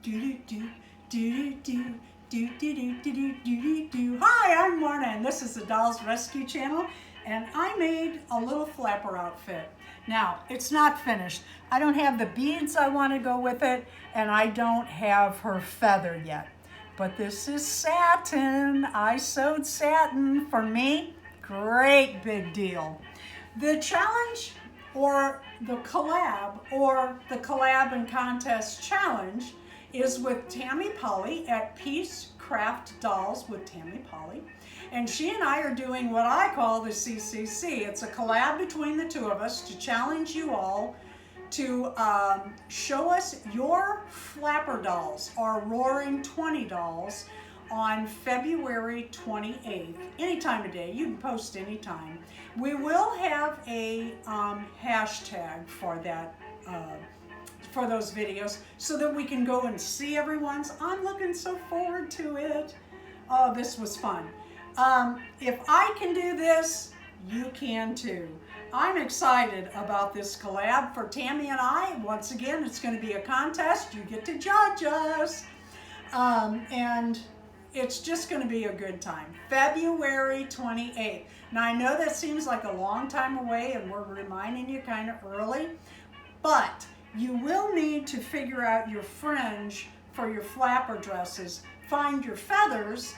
Hi, I'm Marna, and this is the Dolls Rescue Channel, and I made a little flapper outfit. Now, it's not finished. I don't have the beads I want to go with it, and I don't have her feather yet. But this is satin. I sewed satin for me. Great big deal. The challenge or the collab and contest challenge is with Tammy Powley at Peace Craft Dolls with Tammy Powley. And she and I are doing what I call the CCC. It's a collab between the two of us to challenge you all to show us your flapper dolls, our Roaring 20 dolls, on February 28th, any time of day. You can post anytime. We will have a hashtag for that, for those videos, so that we can go and see everyone's. I'm looking so forward to it. Oh, this was fun. If I can do this, you can too. I'm excited about this collab for Tammy and I. Once again, it's going to be a contest. You get to judge us. And it's just going to be a good time. February 28th. Now, I know that seems like a long time away, and we're reminding you kind of early, but you will need to figure out your fringe for your flapper dresses, find your feathers,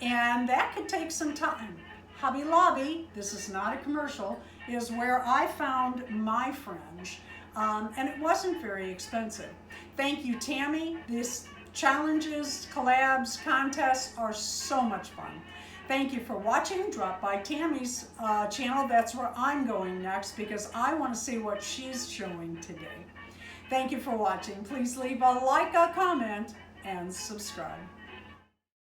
and that could take some time. Hobby Lobby, this is not a commercial, is where I found my fringe, and it wasn't very expensive. Thank you, Tammy. This challenges, collabs, contests are so much fun. Thank you for watching. Drop by Tammy's channel. That's where I'm going next because I want to see what she's showing today. Thank you for watching. Please leave a like, a comment, and subscribe.